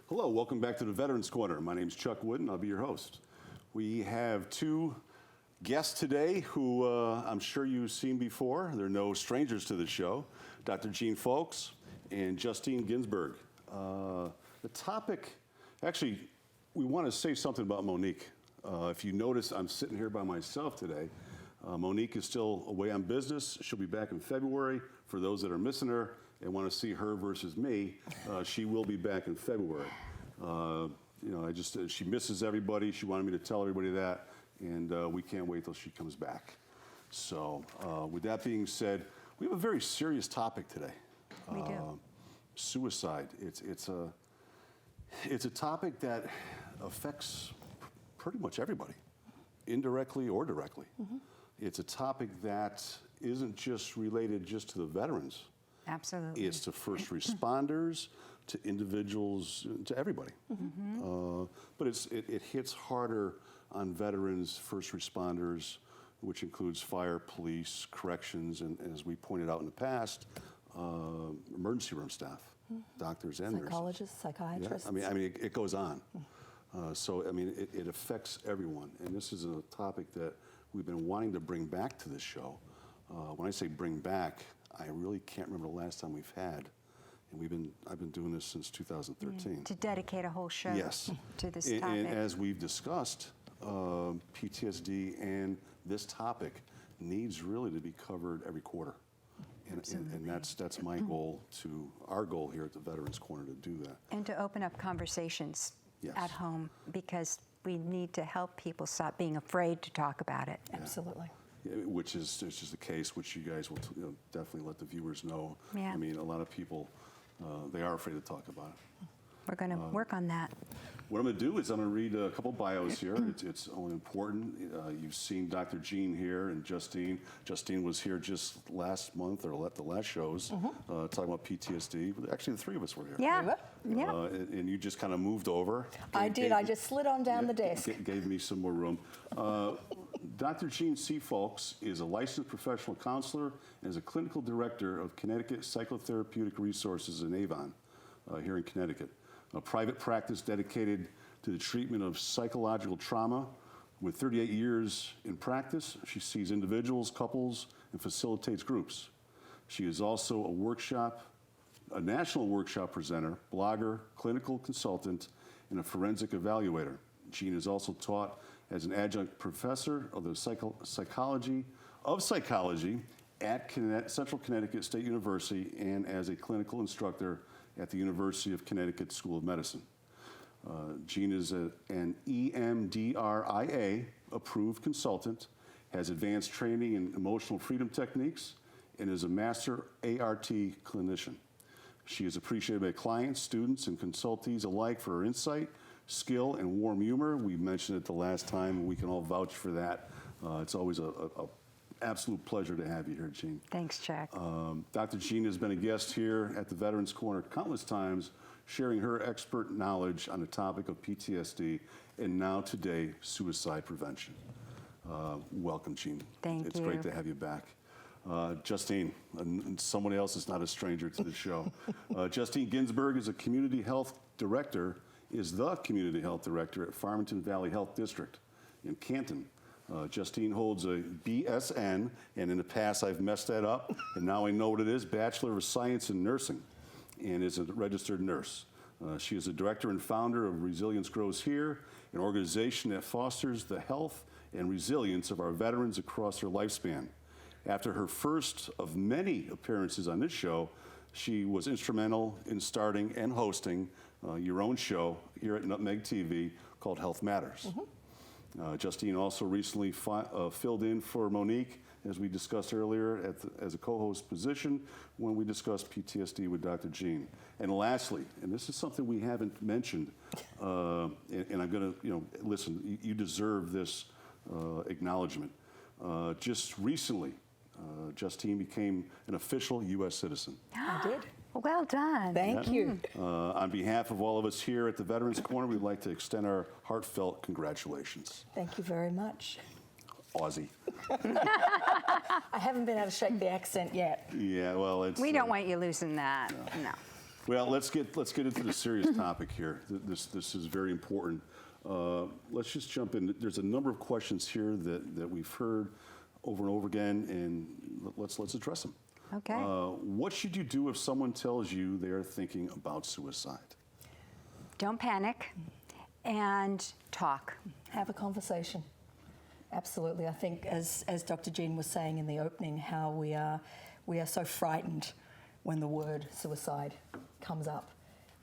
Hello, welcome back to the Veterans Corner. My name is Chuck Wood, and I'll be your host. We have two guests today who I'm sure you've seen before. They're no strangers to the show. Dr. Jeanne and Justine Ginsburg. The topic, actually, we want to say something about Monique. If you notice, I'm sitting here by myself today. Monique is still away on business. She'll be back in February. For those that are missing her and want to see her versus me, she will be back in February. She misses everybody. She wanted me to tell everybody that, and we can't wait till she comes back. So with that being said, we have a very serious topic today. We do. Suicide. It's a topic that affects pretty much everybody, indirectly or directly. Mm-hmm. It's a topic that isn't just related just to the veterans. Absolutely. It's to first responders, to individuals, to everybody. Mm-hmm. But it hits harder on veterans, first responders, which includes fire, police, corrections, and as we pointed out in the past, emergency room staff, doctors and psychologists, nurses. psychiatrists. Yeah, I mean, it goes on. It affects everyone, and this is a topic that we've been wanting to bring back to this show. When I say bring back, I really can't remember the last time we've had, and I've been doing this since 2013. To dedicate a whole show to this topic. And as we've discussed, PTSD and this topic needs really to be covered every quarter. And that's my goal, our goal here at the Veterans Corner, to do that. And to open up conversations at home, because we need to help people stop being afraid to talk about it. Absolutely. Yeah, which is just the case, which you guys will definitely let the viewers know. Yeah. I mean, a lot of people, they are afraid to talk about it. We're going to work on that. What I'm going to do is I'm going to read a couple bios here. It's only important. You've seen Dr. Jeanne here and Justine. Justine was here just last month or at the last shows talking about PTSD. Actually, the three of us were here. Yeah. And you just kind of moved over. I did. I just slid on down the desk. Gave me some more room. Dr. Jeanne C. Folks is a licensed professional counselor and is a clinical director of Connecticut Psychotherapeutic Resources in Avon, here in Connecticut. A private practice dedicated to the treatment of psychological trauma. With 38 years in practice, she sees individuals, couples, and facilitates groups. She is also a national workshop presenter, blogger, clinical consultant, and a forensic evaluator. Jeanne is also taught as an adjunct professor of the psychology at Central Connecticut State University and as a clinical instructor at the University of Connecticut School of Medicine. Jeanne is an EMDRIA approved consultant, has advanced training in emotional freedom techniques, and is a master ART clinician. She is appreciated by clients, students, and consultees alike for her insight, skill, and warm humor. We mentioned it the last time, and we can all vouch for that. It's always a absolute pleasure to have you here, Jeanne. Thanks, Chuck. Dr. Jeanne has been a guest here at the Veterans Corner countless times, sharing her expert knowledge on the topic of PTSD and now today, suicide prevention. Welcome, Jeanne. Thank you. It's great to have you back. Justine, someone else is not a stranger to the show. Justine Ginsburg is the community health director at Farmington Valley Health District in Canton. Justine holds a BSN, and in the past I've messed that up, and now I know what it is, Bachelor of Science in Nursing, and is a registered nurse. She is the director and founder of Resilience Grows Here, an organization that fosters the health and resilience of our veterans across their lifespan. After her first of many appearances on this show, she was instrumental in starting and hosting your own show here at Nutmeg TV called Health Matters. Justine also recently filled in for Monique, as we discussed earlier, as a co-host position when we discussed PTSD with Dr. Jeanne. And lastly, and this is something we haven't mentioned, and I'm going to, listen, you deserve this acknowledgement. Just recently, Justine became an official U.S. citizen. I did. Well done. Thank you. On behalf of all of us here at the Veterans Corner, we'd like to extend our heartfelt congratulations. Thank you very much. Aussie. I haven't been able to shake the accent yet. Yeah, well, it's... We don't want you losing that. No. Well, let's get into the serious topic here. This is very important. Let's just jump in. There's a number of questions here that we've heard over and over again, and let's address them. Okay. What should you do if someone tells you they are thinking about suicide? Don't panic and talk. Have a conversation. Absolutely. I think, as Dr. Jeanne was saying in the opening, how we are so frightened when the word suicide comes up.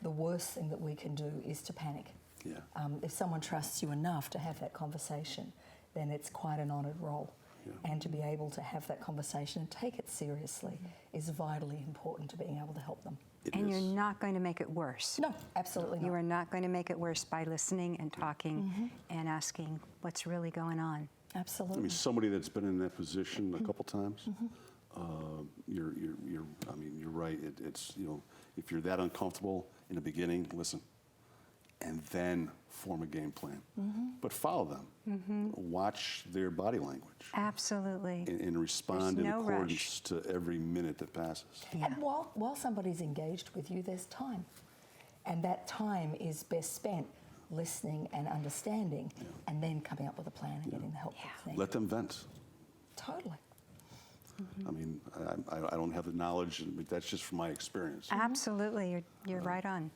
The worst thing that we can do is to panic. Yeah. If someone trusts you enough to have that conversation, then it's quite an honoured role. Yeah. And to be able to have that conversation and take it seriously is vitally important to being able to help them. And you're not going to make it worse. No, absolutely not. You are not going to make it worse by listening and talking and asking what's really going on. Absolutely. I mean, somebody that's been in that position a couple times, you're right. It's, you know, if you're that uncomfortable in the beginning, listen, and then form a game plan. But follow them. Watch their body language. Absolutely. And respond There's in no accordance rush. to every minute that passes. Yeah. And while somebody's engaged with you, there's time. And that time is best spent listening and understanding, and then coming up with a plan and getting the help that's needed. Let them vent. Totally. I mean, I don't have the knowledge, but that's just from my experience. Absolutely. You're right on.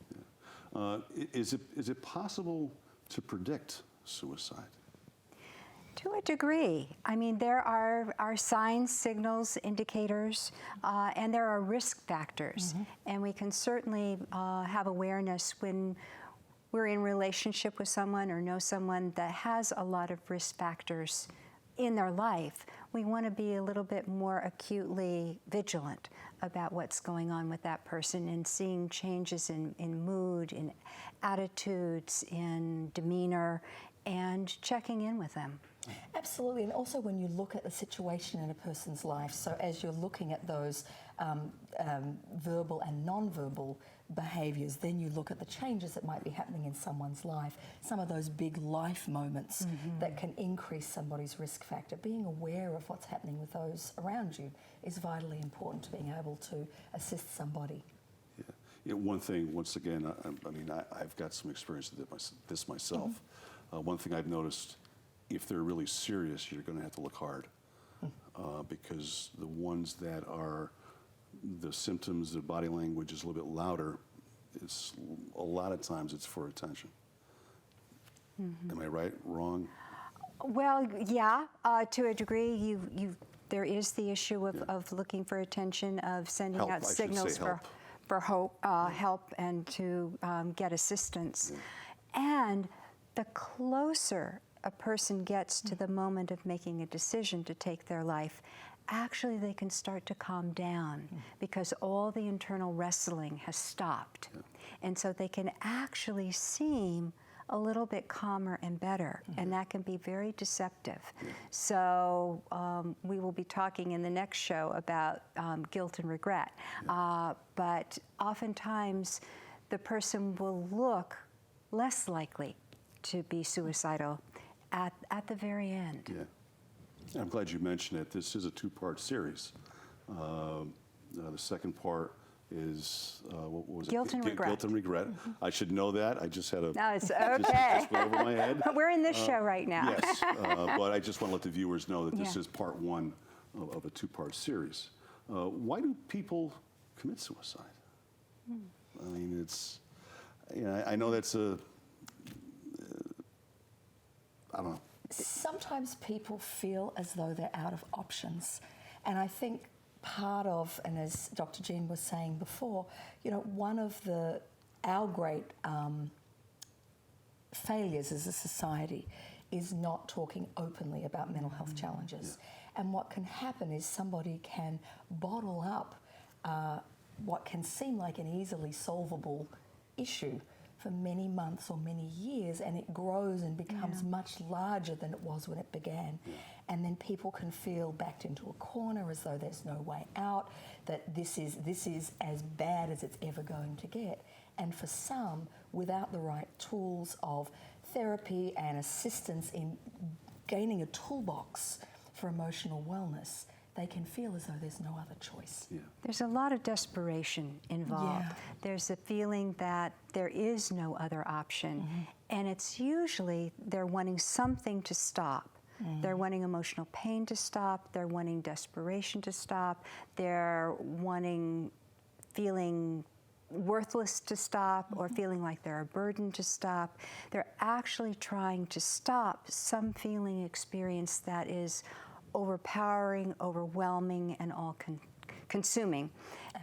Is it possible to predict suicide? To a degree. I mean, there are signs, signals, indicators, and there are risk factors. And we can certainly have awareness when we're in relationship with someone or know someone that has a lot of risk factors in their life. We want to be a little bit more acutely vigilant about what's going on with that person and seeing changes in mood, in attitudes, in demeanor, and checking in with them. Absolutely, and also when you look at the situation in a person's life, so as you're looking at those verbal and non-verbal behaviours, then you look at the changes that might be happening in someone's life, some of those big life moments that can increase somebody's risk factor. Being aware of what's happening with those around you is vitally important to being able to assist somebody. Yeah, one thing, once again, I've got some experience with this myself. One thing I've noticed, if they're really serious, you're going to have to look hard because the ones that are, the symptoms, the body language is a little bit louder, it's a lot of times it's for attention. Am I right, wrong? Well, yeah, to a degree, there is the issue of looking for attention, of sending Help, out I should signals say for help and to get assistance. And the closer a person gets to the moment of making a decision to take their life, actually they can start to calm down because all the internal wrestling has stopped. And so they can actually seem a little bit calmer and better, and that can be very deceptive. So we will be talking in the next show about guilt and regret. But oftentimes the person will look less likely to be suicidal at the very end. Yeah. I'm glad you mentioned it. This is a two-part series. The second part is, what was it? Guilt and regret. Guilt and regret. I should know that. I just had a... No, it's okay. Just went over my head. We're in this show right now. Yes, but I just want to let the viewers know that this is part one of a two-part series. Why do people commit suicide? I mean, it's... You know, I know that's a... I don't know. Sometimes people feel as though they're out of options. And I think part of, and as Dr. Jeanne was saying before, you know, one of our great failures as a society is not talking openly about mental health challenges. And what can happen is somebody can bottle up what can seem like an easily solvable issue for many months or many years, and it grows and becomes much larger than it was when it began. And then people can feel backed into a corner as though there's no way out, that this is as bad as it's ever going to get. And for some, without the right tools of therapy and assistance in gaining a toolbox for emotional wellness, they can feel as though there's no other choice. Yeah. There's a lot of desperation involved. Yeah. There's a feeling that there is no other option. And it's usually they're wanting something to stop. They're wanting emotional pain to stop. They're wanting desperation to stop. They're wanting feeling worthless to stop or feeling like they're a burden to stop. They're actually trying to stop some feeling experience that is overpowering, overwhelming, and all-consuming.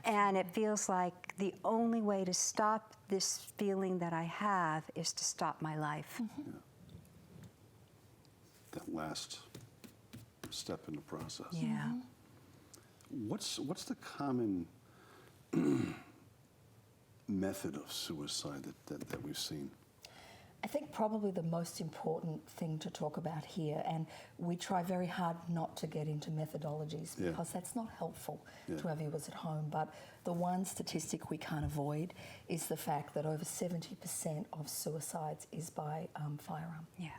And it feels like the only way to stop this feeling that I have is to stop my life. Yeah. That last step in the process. Yeah. What's the common method of suicide that we've seen? I think probably the most important thing to talk about here, and we try very hard not to get into methodologies because that's not helpful to our viewers at home, but the one statistic we can't avoid is the fact that over 70% of suicides is by firearm. Yeah.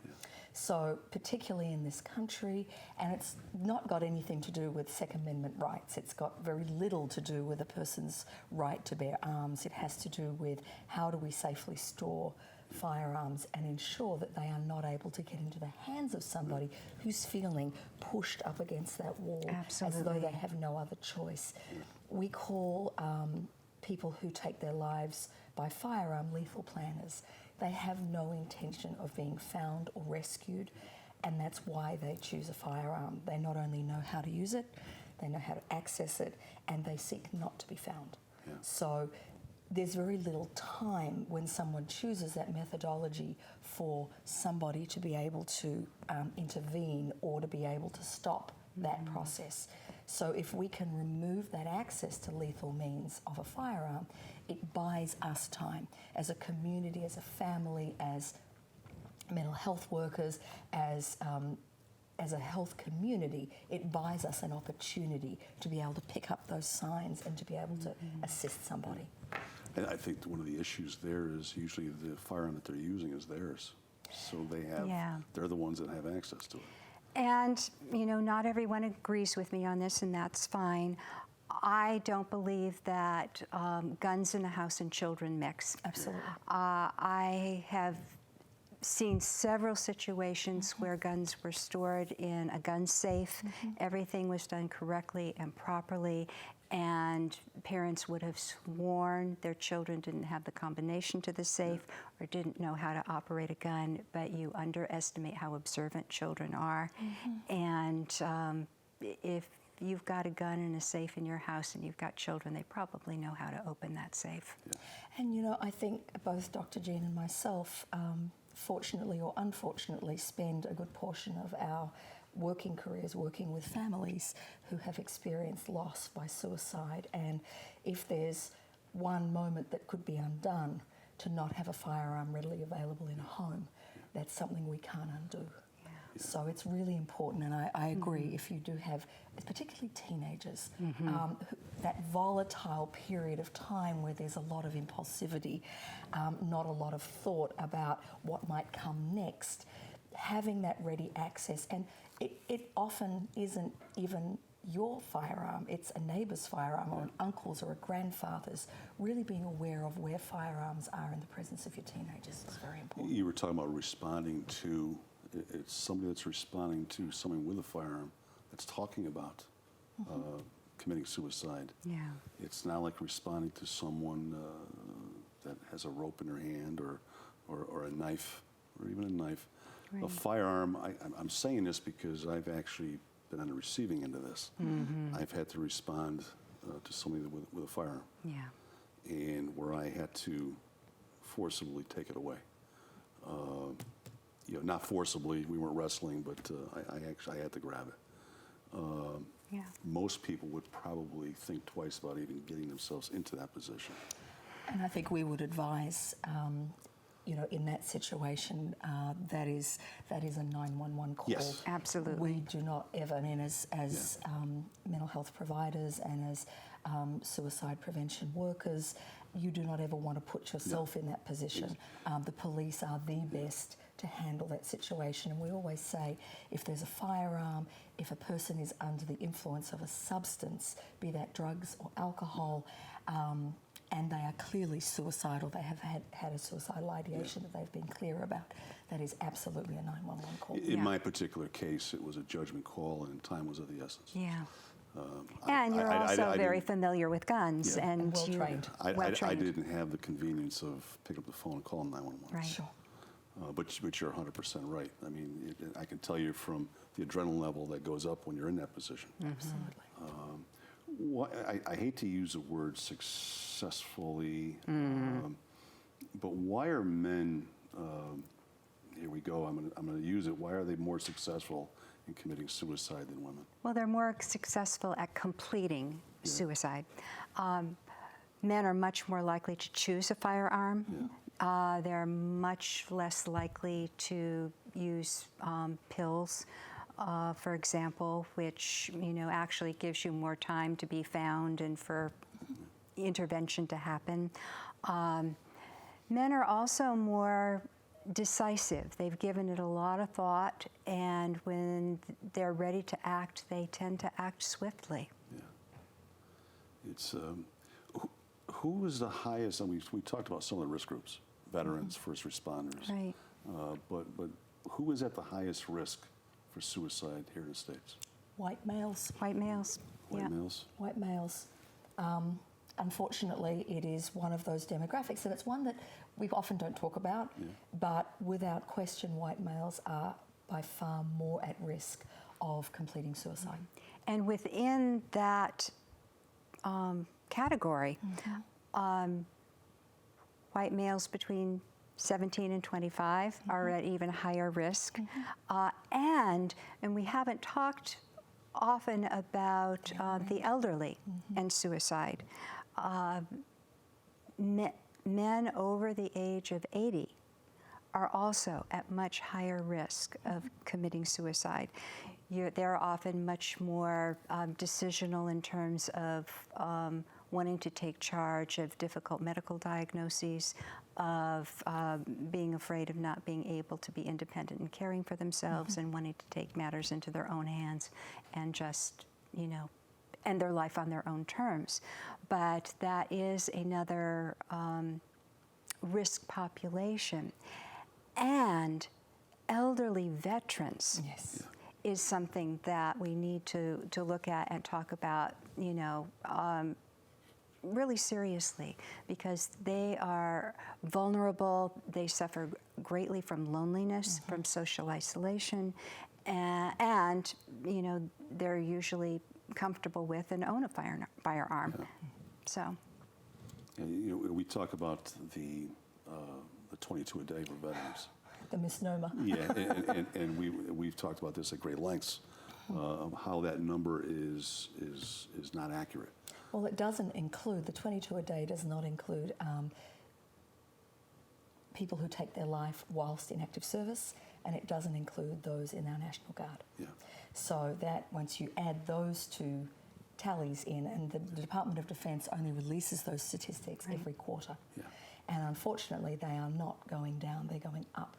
So particularly in this country, and it's not got anything to do with Second Amendment rights. It's got very little to do with a person's right to bear arms. It has to do with how do we safely store firearms and ensure that they are not able to get into the hands of somebody who's feeling pushed up against that wall as though Absolutely. they have no other choice. We call people who take their lives by firearm lethal planners. They have no intention of being found or rescued, and that's why they choose a firearm. They not only know how to use it, they know how to access it, and they seek not to be found. Yeah. So there's very little time when someone chooses that methodology for somebody to be able to intervene or to be able to stop that process. So if we can remove that access to lethal means of a firearm, it buys us time as a community, as a family, as mental health workers, as a health community. It buys us an opportunity to be able to pick up those signs and to be able to assist somebody. And I think one of the issues there is usually the firearm that they're using is theirs. So they're the ones that have access to it. And, you know, not everyone agrees with me on this, and that's fine. I don't believe that guns in the house and children mix. Absolutely. I have seen several situations where guns were stored in a gun safe. Everything was done correctly and properly, and parents would have sworn their children didn't have the combination to the safe or didn't know how to operate a gun, but you underestimate how observant children are. And if you've got a gun in a safe in your house and you've got children, they probably know how to open that safe. And you know, I think both Dr. Jeanne and myself, fortunately or unfortunately, spend a good portion of our working careers working with families who have experienced loss by suicide. And if there's one moment that could be undone, to not have a firearm readily available in a home, that's something we can't undo. So it's really important, and I agree, if you do have, particularly teenagers, that volatile period of time where there's a lot of impulsivity, not a lot of thought about what might come next, having that ready access, and it often isn't even your firearm, it's a neighbour's firearm or an uncle's or a grandfather's. Really being aware of where firearms are in the presence of your teenagers is very important. You were talking about responding to, it's somebody that's responding to someone with a firearm that's talking about committing suicide. Yeah. It's not like responding to someone that has a rope in their hand or a knife, or even a knife. Right. A firearm, I'm saying this because I've actually been on the receiving end of this. I've had to respond to somebody with a firearm. Yeah. And where I had to forcibly take it away. You know, not forcibly, we weren't wrestling, but I had to grab it. Yeah. Most people would probably think twice about even getting themselves into that position. And I think we would advise, you know, in that situation, that is a 911 call. Yes. Absolutely. We do not ever, I mean, as mental health providers and as suicide prevention workers you do not ever want to put yourself in that position. The police are the best to handle that situation. And we always say, if there's a firearm, if a person is under the influence of a substance, be that drugs or alcohol, and they are clearly suicidal, they have had a suicidal ideation that they've been clear about, that is absolutely a 911 call. In my particular case, it was a judgment call, and time was of the essence. Yeah. And you're also very familiar with guns, and well-trained. I didn't have the convenience of picking up the phone and calling 911. Right. Sure. But you're 100% right. I mean, I can tell you from the adrenaline level that goes up when you're in that position. Absolutely. I hate to use the word successfully, but why are men, here we go, I'm going to use it, why are they more successful in committing suicide than women? Well, they're more successful at completing suicide. Men are much more likely to choose a firearm. They're much less likely to use pills, for example, which actually gives you more time to be found and for intervention to happen. Men are also more decisive. They've given it a lot of thought, and when they're ready to act, they tend to act swiftly. Yeah. It's who is the highest? And we talked about some of the risk groups, veterans, first responders. Right. But who is at the highest risk for suicide here in the States? White males. White males. White males. White males. Unfortunately, it is one of those demographics, and it's one that we often don't talk about, but without question, white males are by far more at risk of completing suicide. And within that category, white males between 17 and 25 are at even higher risk. And we haven't talked often about the elderly and suicide. Men over the age of 80 are also at much higher risk of committing suicide. They're often much more decisional in terms of wanting to take charge of difficult medical diagnoses, of being afraid of not being able to be independent and caring for themselves, and wanting to take matters into their own hands and just, end their life on their own terms. But that is another risk population. And elderly veterans is something that we need to look at and talk about, really seriously, because they are vulnerable. They suffer greatly from loneliness, from social isolation, and they're usually comfortable with and own a firearm. So, we talk about the 22 a day for veterans. The misnomer. And we've talked about this at great lengths, of how that number is not accurate. Well, it doesn't include, the 22 a day does not include people who take their life whilst in active service, and it doesn't include those in our National Guard. So that once you add those two tallies in, and the Department of Defence only releases those statistics every quarter. And unfortunately, they are not going down, they're going up.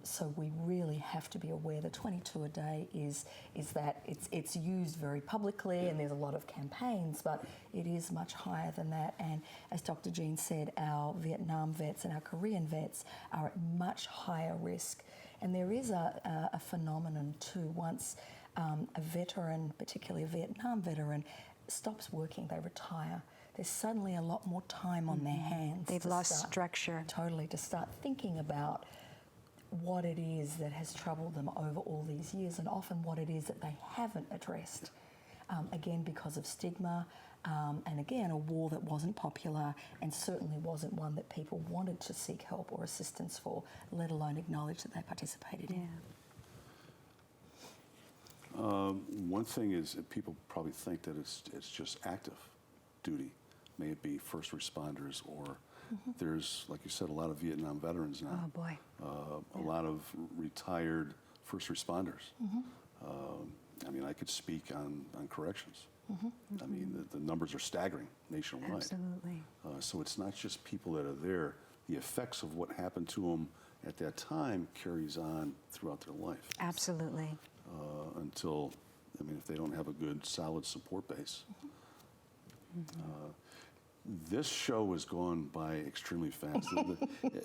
So we really have to be aware that 22 a day is that it's used very publicly, and there's a lot of campaigns, but it is much higher than that. And as Dr. Jeanne said, our Vietnam vets and our Korean vets are at much higher risk. And there is a phenomenon too. Once a veteran, particularly a Vietnam veteran, stops working, they retire, there's suddenly a lot more time on their hands. They've lost structure. Totally, to start thinking about what it is that has troubled them over all these years, and often what it is that they haven't addressed. Again, because of stigma, and again, a war that wasn't popular and certainly wasn't one that people wanted to seek help or assistance for, let alone acknowledge that they participated in. One thing is that people probably think that it's just active duty. May it be first responders, or there's, like you said, a lot of Vietnam veterans now. Oh boy. A lot of retired first responders. I mean, I could speak on corrections. I mean, the numbers are staggering nationwide. Absolutely. So it's not just people that are there. The effects of what happened to them at that time carries on throughout their life. Absolutely. Until, I mean, if they don't have a good, solid support base. This show has gone by extremely fast.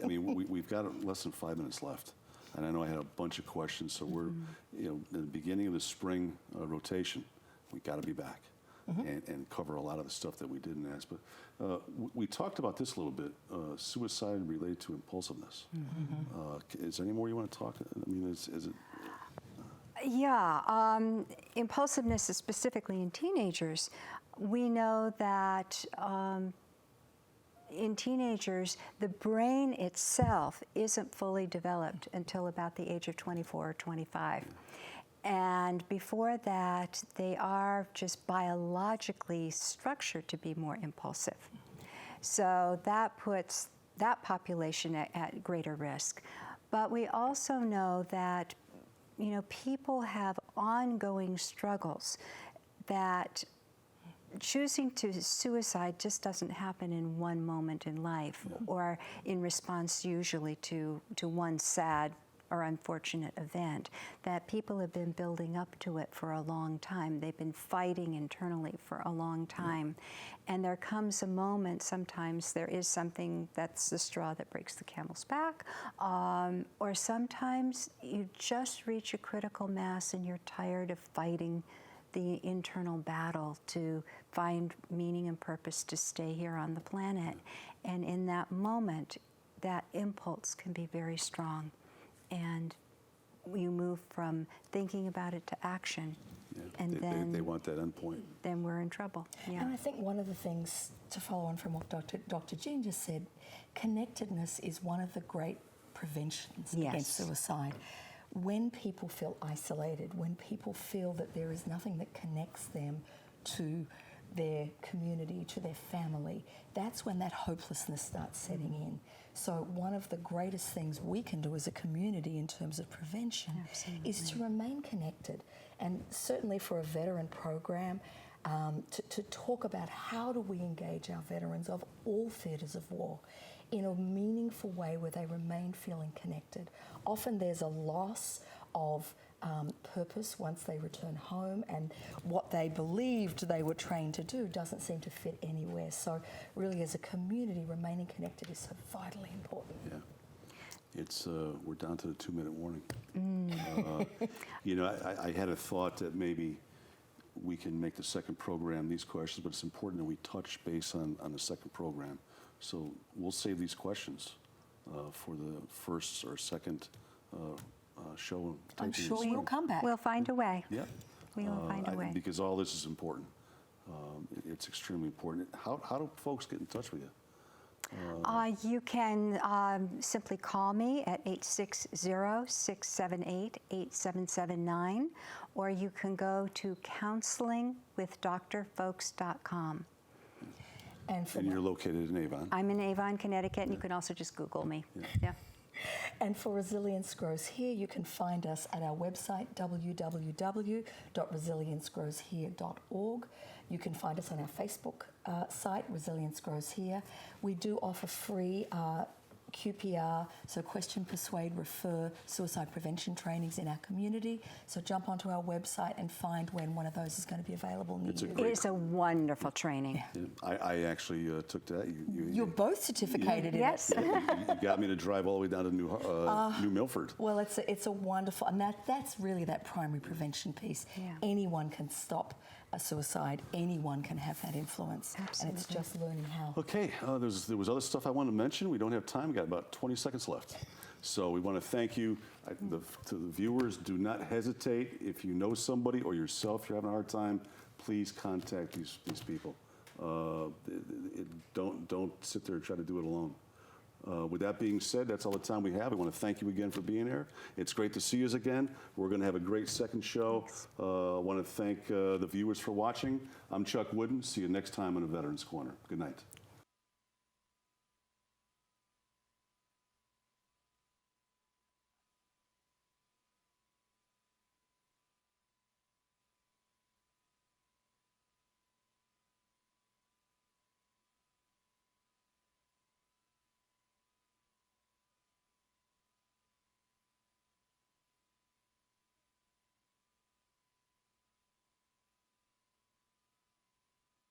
I mean, we've got less than 5 minutes left. And I know I had a bunch of questions, so we're, you know, in the beginning of the spring rotation, we got to be back and cover a lot of the stuff that we didn't ask. But we talked about this a little bit, suicide related to impulsiveness. Is there any more you want to talk? I mean, is it? Yeah, impulsiveness is specifically in teenagers. We know that in teenagers, the brain itself isn't fully developed until about the age of 24 or 25. And before that, they are just biologically structured to be more impulsive. So that puts that population at greater risk. But we also know that, you know, people have ongoing struggles, that choosing to suicide just doesn't happen in one moment in life or in response usually to one sad or unfortunate event, that people have been building up to it for a long time. They've been fighting internally for a long time. And there comes a moment, sometimes there is something that's the straw that breaks the camel's back, or sometimes you just reach a critical mass and you're tired of fighting the internal battle to find meaning and purpose to stay here on the planet. And in that moment, that impulse can be very strong. And you move from thinking about it to action. And then they want that end point. Then we're in trouble. Yeah. And I think one of the things, to follow on from what Dr. Jeanne just said, connectedness is one of the great preventions against suicide. When people feel isolated, when people feel that there is nothing that connects them to their community, to their family, that's when that hopelessness starts setting in. So one of the greatest things we can do as a community in terms of prevention is to remain connected. And certainly for a veteran program, to talk about how do we engage our veterans of all theatres of war in a meaningful way where they remain feeling connected. Often there's a loss of purpose once they return home, and what they believed they were trained to do doesn't seem to fit anywhere. So really, as a community, remaining connected is so vitally important. Yeah. It's, we're down to the 2-minute warning. You know, I had a thought that maybe we can make the second program these questions, but it's important that we touch base on the second program. So we'll save these questions for the first or second show. I'm sure you'll come back. We'll find a way. Yeah. We will find a way. Because all this is important. It's extremely important. How do folks get in touch with you? You can simply call me at 860-678-8779, or you can go to counselingwithdrfolks.com. And you're located in Avon. I'm in Avon, Connecticut, and you can also just Google me. Yeah. And for Resilience Grows Here, you can find us at our website, www.resiliencegrowshere.org. You can find us on our Facebook site, Resilience Grows Here. We do offer free QPR, so question, persuade, refer, suicide prevention trainings in our community. So jump onto our website and find when one of those is going to be available near you. It is a wonderful training. Yeah. I actually took that. You're both certificated in it. You got me to drive all the way down to New Milford. Well, it's a wonderful, and that's really that primary prevention piece. Yeah. Anyone can stop a suicide. Anyone can have that influence. Absolutely. And it's just learning how. Okay, there was other stuff I wanted to mention. We don't have time. We got about 20 seconds left. So we want to thank you. To the viewers, do not hesitate. If you know somebody or yourself, you're having a hard time, please contact these people. Don't sit there and try to do it alone. With that being said, that's all the time we have. We want to thank you again for being here. It's great to see you again. We're going to have a great second show. I want to thank the viewers for watching. I'm Chuck Wooden. See you next time on A Veterans Corner. Good night.